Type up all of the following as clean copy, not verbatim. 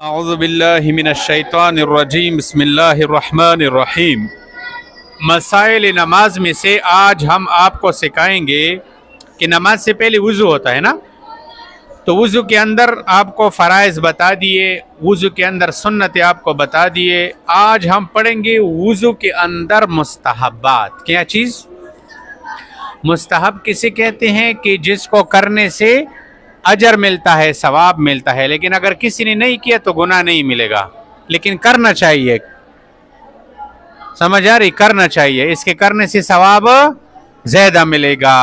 औज़ुबिल्लाहि मिनश्शैतानिर्रजीम बिस्मिल्लाहिर्रहमानिर्रहीम। मसाइल नमाज में से आज हम आपको सिखाएंगे कि नमाज से पहले वज़ू होता है ना, तो वज़ू के अंदर आपको फ़राइज़ बता दिए, वज़ू के अंदर सुन्नत आपको बता दिए। आज हम पढ़ेंगे वज़ू के अंदर मुस्तहब्बात। क्या चीज़? मुस्तहब किसे कहते हैं कि जिसको करने से अजर मिलता है, सवाब मिलता है, लेकिन अगर किसी ने नहीं किया तो गुनाह नहीं मिलेगा, लेकिन करना चाहिए। समझ आ रही? करना चाहिए, इसके करने से सवाब ज्यादा मिलेगा।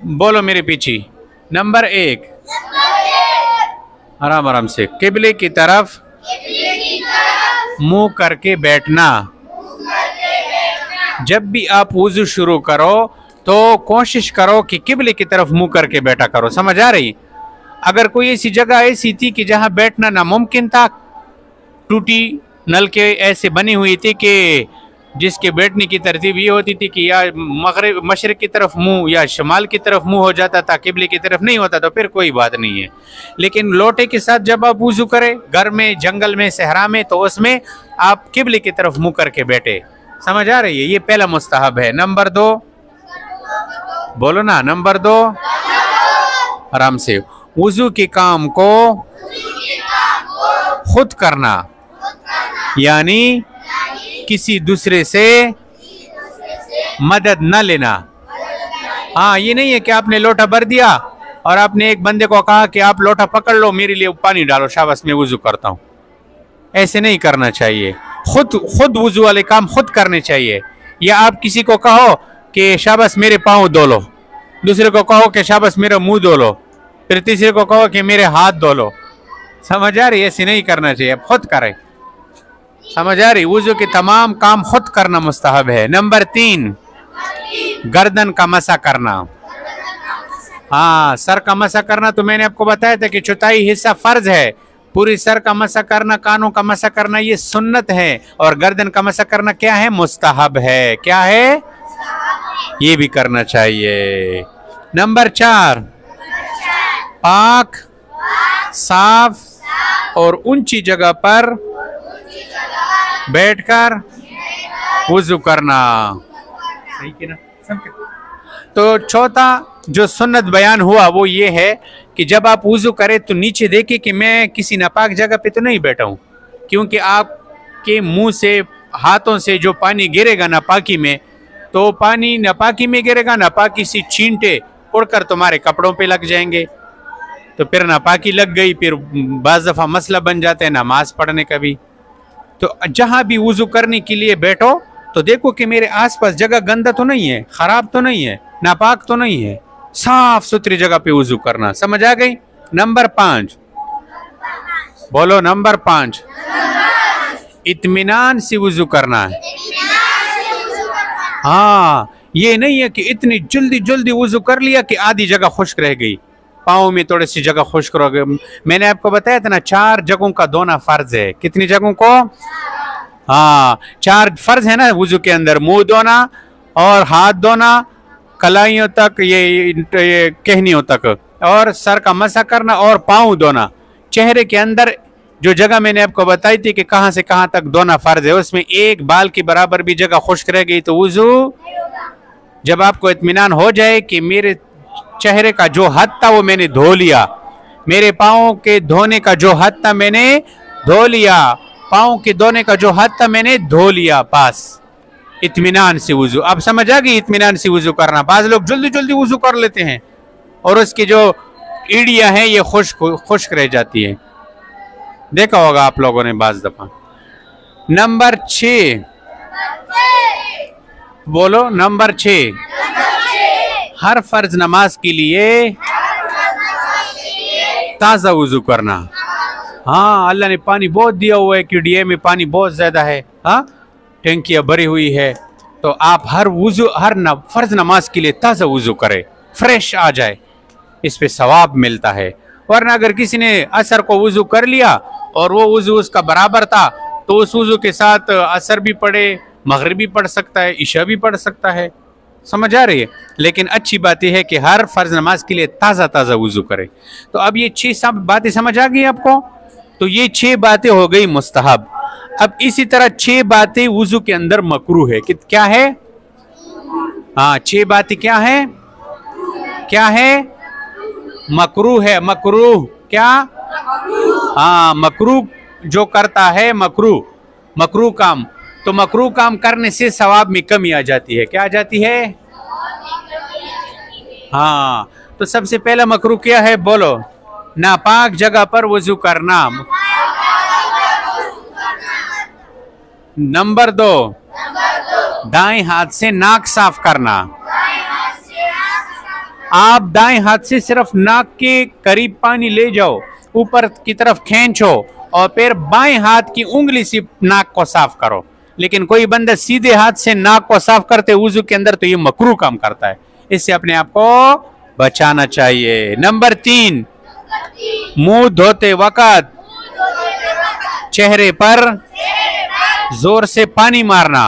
बोलो मेरे पीछे। नंबर एक, आराम आराम से किबले की तरफ मुंह करके बैठना। जब भी आप वुज़ू शुरू करो तो कोशिश करो कि किबले की तरफ मुंह करके बैठा करो। समझ आ रही? अगर कोई ऐसी जगह ऐसी थी कि जहां बैठना नामुमकिन था, टूटी नलके ऐसे बनी हुई थी कि जिसके बैठने की तरतीब ये होती थी कि या मगरिब मशरिक की तरफ मुंह या शमाल की तरफ मुंह हो जाता था, किबले की तरफ नहीं होता, तो फिर कोई बात नहीं है। लेकिन लोटे के साथ जब आप वुज़ू करें घर में, जंगल में, सहरा में, तो उसमें आप किबले की तरफ मुंह करके बैठे। समझ आ रही है? ये पहला मुस्तहब है। नंबर दो, बोलो ना, नंबर दो, आराम से। वुज़ू के काम को खुद करना, यानी किसी दूसरे से मदद न लेना। हाँ, ये नहीं है कि आपने लोटा भर दिया और आपने एक बंदे को कहा कि आप लोटा पकड़ लो, मेरे लिए पानी डालो, शाबाश मैं वुज़ू करता हूँ। ऐसे नहीं करना चाहिए। खुद वुज़ू वाले काम खुद करने चाहिए। या आप किसी को कहो कि शाबाश मेरे पाँव धो लो, दूसरे को कहो कि शाबाश मेरा मुंह धो लो, फिर तीसरे को कहो कि मेरे हाथ धो लो। समझ आ रही? ऐसे नहीं करना चाहिए, खुद करें। समझ आ रही? वुज़ू के तमाम काम खुद करना मुस्तहब है। नंबर तीन, गर्दन का मसा करना। हाँ, सर का मसा करना तो मैंने आपको बताया था कि चौथाई हिस्सा फर्ज है। पूरी सर का मसा करना, कानों का मसा करना ये सुन्नत है, और गर्दन का मसा करना क्या है? मुस्तहब है। क्या है? ये भी करना चाहिए। नंबर चार, पाक, साफ और ऊंची जगह पर बैठकर वुज़ू करना। सही कि ना? तो चौथा जो सुन्नत बयान हुआ वो ये है कि जब आप वुज़ू करें तो नीचे देखिए कि मैं किसी नापाक जगह पे तो नहीं बैठा हूँ, क्योंकि आपके मुंह से, हाथों से जो पानी गिरेगा नापाकी में, तो पानी नापाकी में गिरेगा, नापाकी से छींटे उड़कर तुम्हारे कपड़ों पे लग जाएंगे, तो फिर नापाकी लग गई, फिर बाज़ दफ़ा मसला बन जाता है नमाज पढ़ने का भी। तो जहाँ भी वुज़ू करने के लिए बैठो तो देखो कि मेरे आसपास जगह गंदा तो नहीं है, ख़राब तो नहीं है, नापाक तो नहीं है, साफ सुथरी जगह पे वुज़ू करना। समझ आ गई? नंबर पाँच, बोलो नंबर पाँच, इत्मीनान से वुज़ू करना है। हाँ, ये नहीं है कि इतनी जल्दी जल्दी वुज़ू कर लिया कि आधी जगह खुश्क रह गई, पाँव में थोड़ी सी जगह खुश्क रह गई। मैंने आपको बताया था ना, 4 जगहों का धोना फर्ज है। कितनी जगहों को? हाँ, 4 फर्ज है ना वुज़ू के अंदर। मुंह धोना और हाथ धोना, कलाइयों तक, ये कहनियों तक, और सर का मसा करना और पाँव धोना। चेहरे के अंदर जो जगह मैंने आपको बताई थी कि कहाँ से कहाँ तक धोना फर्ज है, उसमें एक बाल के बराबर भी जगह खुश्क रह गई तो वुज़ू, जब आपको इत्मीनान हो जाए कि मेरे चेहरे का जो हद था वो मैंने धो लिया, मेरे पाँव के धोने का जो हद था मैंने धो लिया, पाँव के धोने का जो हद था मैंने धो लिया, बस इत्मीनान से वुज़ू। अब समझ आ गई इत्मीनान से वुज़ू करना। बाज़ लोग जल्दी जल्दी वुज़ू कर लेते हैं और उसकी जो एड़ियाँ हैं ये खुश्क रह जाती है, देखा होगा आप लोगों ने बाज़ दफ़ा। नंबर 6, बोलो नंबर 6, हर फर्ज नमाज के लिए ताज़ा वुज़ू करना। हाँ, अल्लाह ने पानी बहुत दिया हुआ है, QDA में पानी बहुत ज़्यादा है, हाँ, टंकियाँ भरी हुई है, तो आप हर फर्ज नमाज के लिए ताज़ा वुज़ू करें, फ्रेश आ जाए, इस पे सवाब मिलता है। वरना अगर किसी ने असर को वुज़ू कर लिया और वो वुज़ू उसका बराबर था, तो उस वुज़ू के साथ असर भी पढ़े, मगरिब भी पढ़ सकता है, इशा भी पढ़ सकता है। समझ आ रही है। लेकिन अच्छी बात यह है कि हर फर्ज नमाज के लिए ताज़ा ताज़ा वुजू करे। तो अब ये 6 सब बातें समझ आ गई आपको। तो ये 6 बातें हो गई मुस्तहब। अब इसी तरह 6 बातें वुजू के अंदर मकरूह है कि क्या है। हाँ, 6 बातें क्या है, क्या है, मकरूह है। मकरूह क्या, हाँ, मकरूह जो करता है मकरूह काम, तो मकरूह काम करने से सवाब में कमी आ जाती है। क्या आ जाती है, हाँ। तो सबसे पहला मकरूह क्या है, बोलो, नापाक जगह पर वुजू करना। नंबर 2, दाएं हाथ से नाक साफ करना। आप दाएं हाथ से सिर्फ नाक के करीब पानी ले जाओ, ऊपर की तरफ खींचो और फिर बाएं हाथ की उंगली से नाक को साफ करो। लेकिन कोई बंदा सीधे हाथ से नाक को साफ करते वुजू के अंदर, तो ये मकरूह काम करता है। इससे अपने आप को बचाना चाहिए। नंबर 3, मुंह धोते वक्त चेहरे पर जोर से पानी मारना।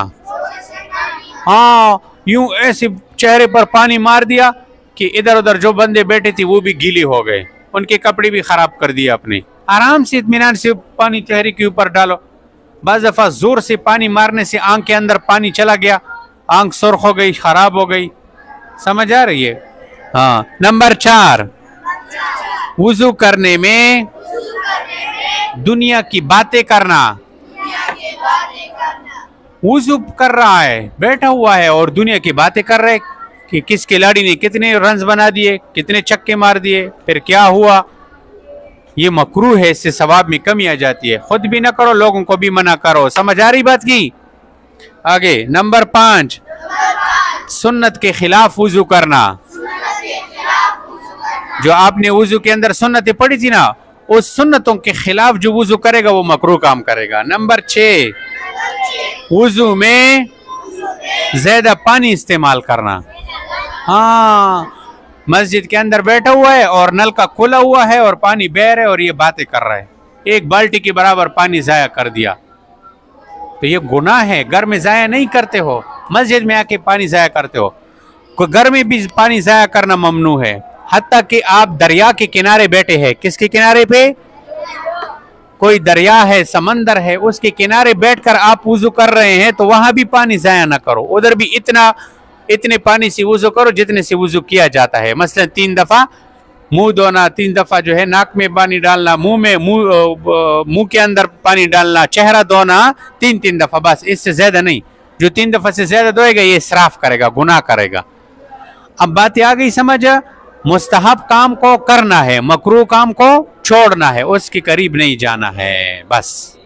हाँ, यूं ऐसे चेहरे पर पानी मार दिया कि इधर उधर जो बंदे बैठे थे वो भी गीले हो गए, उनके कपड़े भी खराब कर दिए अपने। आराम से इत्मीनान से पानी चेहरे के ऊपर डालो। बाज़ दफा जोर से पानी मारने से आंख के अंदर पानी चला गया, आंख सुर्ख हो गई, खराब हो गई। समझ आ रही है। हाँ। नंबर 4, वुजू करने में दुनिया की बातें करना। वुजू कर रहा है, बैठा हुआ है और दुनिया की बातें कर रहे कि किस खिलाड़ी ने कितने रन्स बना दिए, कितने छक्के मार दिए, फिर क्या हुआ। ये मकरूह है, इससे सवाब में कमी आ जाती है। खुद भी ना करो, लोगों को भी मना करो। समझ आ रही बात की। आगे नंबर 5, सुन्नत के खिलाफ वुजू करना। जो आपने वुजू के अंदर सुन्नतें पढ़ी थी ना, उस सुन्नतों के खिलाफ जो वुजू करेगा वो मकरूह काम करेगा। नंबर 6, वुजू में ज्यादा पानी इस्तेमाल करना। हाँ, मस्जिद के अंदर बैठा हुआ है और नल का खुला हुआ है और पानी बह रहा है और ये बातें कर रहा है, 1 बाल्टी के बराबर पानी जाया कर दिया, तो ये गुनाह है। घर में जाया नहीं करते हो, मस्जिद में आके पानी जाया करते हो। घर में भी पानी जाया करना ममनू है। हत्ता कि आप दरिया के किनारे बैठे हैं, किसके किनारे पे, कोई दरिया है, समंदर है, उसके किनारे बैठकर आप वुजू कर रहे हैं, तो वहां भी पानी जाया ना करो। उधर भी इतने पानी से वुजू करो जितने से वुजू किया जाता है। मसलन 3 दफा मुंह धोना, 3 दफा जो है नाक में पानी डालना, मुंह के अंदर पानी डालना, चेहरा धोना 3 दफा, बस, इससे ज्यादा नहीं। जो 3 दफा से ज्यादा धोएगा ये इसराफ करेगा, गुनाह करेगा। अब बात आ गई समझ। मुस्तहब काम को करना है, मकरूह काम को छोड़ना है, उसके करीब नहीं जाना है, बस।